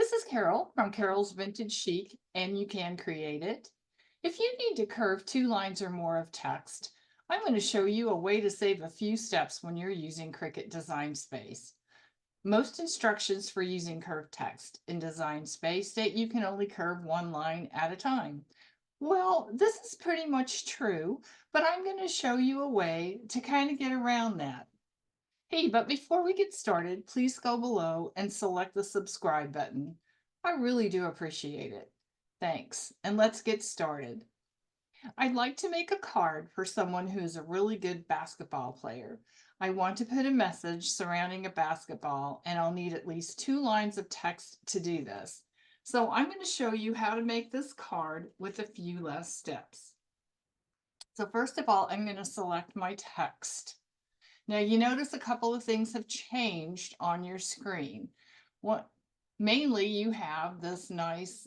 This is Carol from Carol's Vintage Chic, and you can create it. If you need to curve 2 lines or more of text, I'm going to show you a way to save a few steps when you're using Cricut Design Space. Most instructions for using curved text in Design Space state you can only curve 1 line at a time. Well, this is pretty much true, but I'm going to show you a way to kind of get around that. Hey, but before we get started, please go below and select the subscribe button. I really do appreciate it. Thanks, and let's get started. I'd like to make a card for someone who's a really good basketball player. I want to put a message surrounding a basketball, and I'll need at least 2 lines of text to do this. So I'm going to show you how to make this card with a few less steps. So first of all, I'm going to select my text. Now you notice a couple of things have changed on your screen. Mainly you have this nice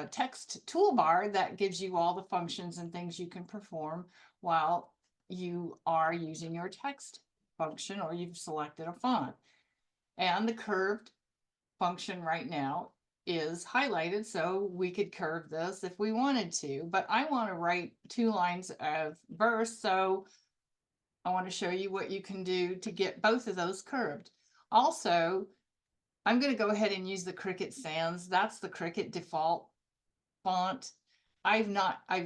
text toolbar that gives you all the functions and things you can perform while you are using your text function or you've selected a font. And the curved function right now is highlighted, so we could curve this if we wanted to, but I want to write 2 lines of verse, so I want to show you what you can do to get both of those curved. Also, I'm going to go ahead and use the Cricut Sans. That's the Cricut default font. I've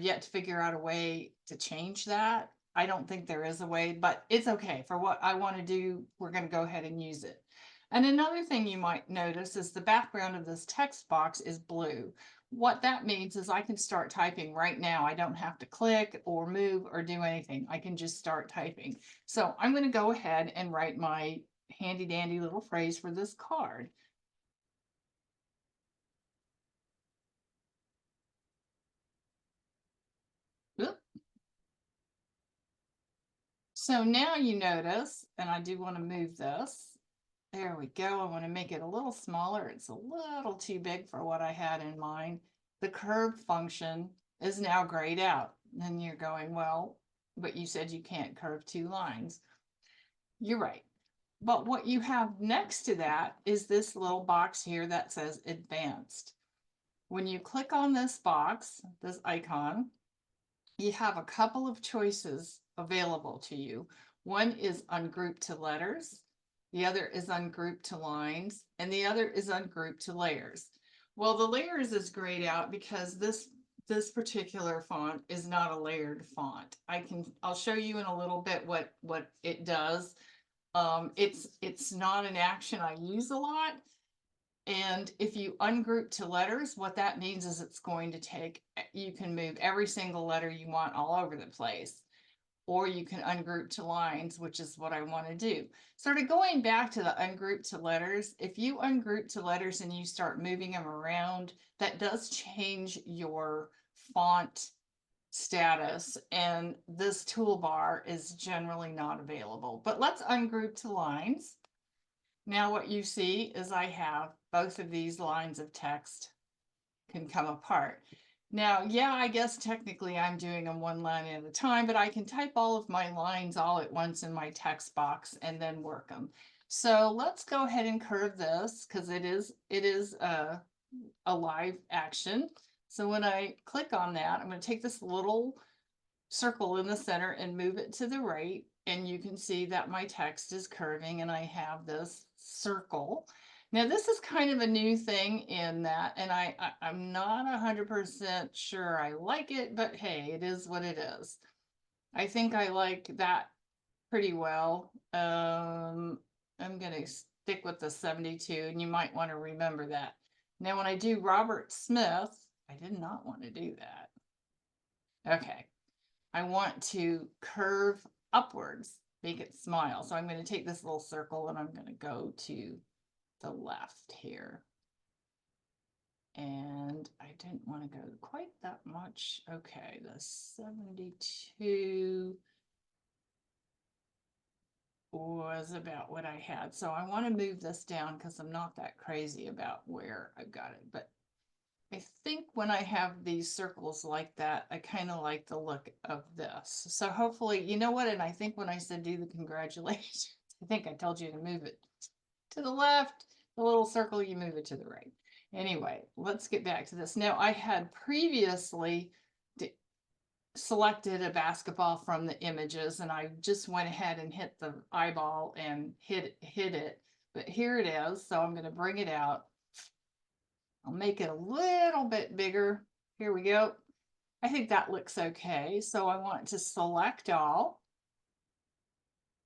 yet to figure out a way to change that. I don't think there is a way, but it's okay. For what I want to do, we're going to go ahead and use it. And another thing you might notice is the background of this text box is blue. What that means is I can start typing right now. I don't have to click or move or do anything. I can just start typing. So I'm going to go ahead and write my handy dandy little phrase for this card. Oop. So now you notice, and I do want to move this. There we go. I want to make it a little smaller. It's a little too big for what I had in mind. The curve function is now grayed out. And you're going, well, but you said you can't curve 2 lines. You're right. But what you have next to that is this little box here that says advanced. When you click on this box, this icon, you have a couple of choices available to you. One is ungroup to letters, the other is ungroup to lines, and the other is ungroup to layers. Well, the layers is grayed out because this particular font is not a layered font. I'll show you in a little bit what it does. It's not an action I use a lot. And if you ungroup to letters, what that means is it's going to take, you can move every single letter you want all over the place. Or you can ungroup to lines, which is what I want to do. Sort of going back to the ungroup to letters, if you ungroup to letters and you start moving them around, that does change your font status, and this toolbar is generally not available. But let's ungroup to lines. Now what you see is I have both of these lines of text can come apart. Now, yeah, I guess technically I'm doing them 1 line at a time, but I can type all of my lines all at once in my text box and then work them. So let's go ahead and curve this because it is a live action. So when I click on that, I'm going to take this little circle in the center and move it to the right. And you can see that my text is curving and I have this circle. Now this is kind of a new thing in that, and I'm not 100% sure I like it, but hey, it is what it is. I think I like that pretty well. I'm gonna stick with the 72, and you might want to remember that. Now when I do Robert Smith, I did not want to do that. Okay. I want to curve upwards, make it smile. So I'm going to take this little circle and I'm going to go to the left here. And I didn't want to go quite that much. Okay, the 72 was about what I had. So I want to move this down because I'm not that crazy about where I've got it. But I think when I have these circles like that, I kind of like the look of this. So hopefully, you know what? And I think when I said do the congratulations, I think I told you to move it to the left, the little circle, you move it to the right. Anyway, let's get back to this. Now, I had previously selected a basketball from the images, and I just went ahead and hit the eyeball and hit it. But here it is, so I'm going to bring it out. I'll make it a little bit bigger. Here we go. I think that looks okay. So I want to select all.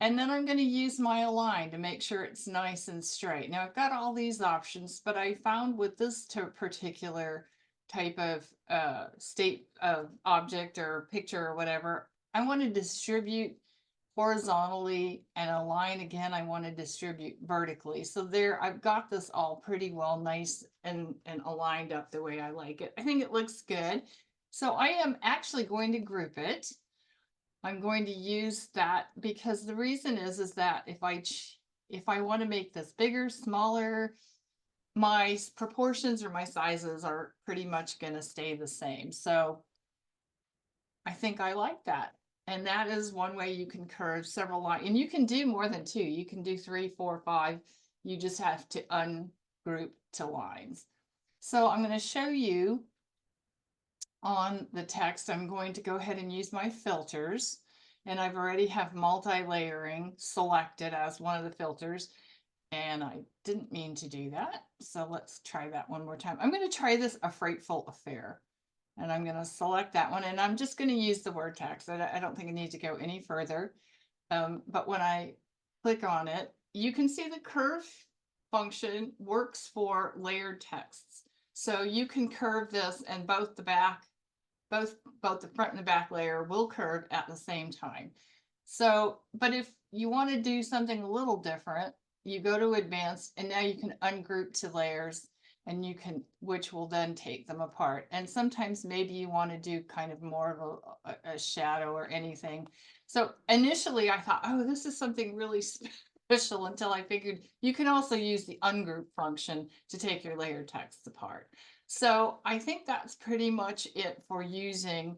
And then I'm going to use my align to make sure it's nice and straight. Now I've got all these options, but I found with this particular type of state of object or picture or whatever, I want to distribute horizontally, and align again, I want to distribute vertically. So there, I've got this all pretty well nice and aligned up the way I like it. I think it looks good. So I am actually going to group it. I'm going to use that because the reason is that if I want to make this bigger, smaller, my proportions or my sizes are pretty much going to stay the same. So I think I like that. And that is one way you can curve several lines. And you can do more than two. You can do 3, 4, 5. You just have to ungroup to lines. So I'm going to show you on the text. I'm going to go ahead and use my filters. And I've already have multi-layering selected as one of the filters. And I didn't mean to do that. So let's try that one more time. I'm going to try this A Frightful Affair. And I'm going to select that one. And I'm just going to use the word text. I don't think I need to go any further. But when I click on it, you can see the curve function works for layered texts. So you can curve this, and both the back, both the front and the back layer will curve at the same time. So, but if you want to do something a little different, you go to advanced, and now you can ungroup to layers, and you can, which will then take them apart. And sometimes maybe you want to do kind of more of a shadow or anything. So initially I thought, oh, this is something really special, until I figured you can also use the ungroup function to take your layer text apart. So I think that's pretty much it for using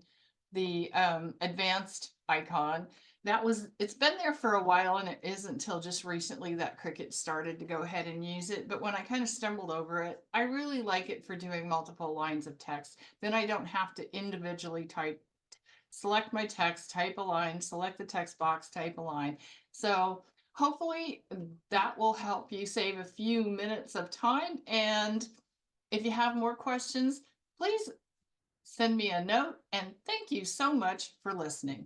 the advanced icon. It's been there for a while, and it isn't until just recently that Cricut started to go ahead and use it. But when I kind of stumbled over it, I really like it for doing multiple lines of text. Then I don't have to individually select my text, type a line, select the text box, type a line. So hopefully that will help you save a few minutes of time. And if you have more questions, please send me a note. And thank you so much for listening.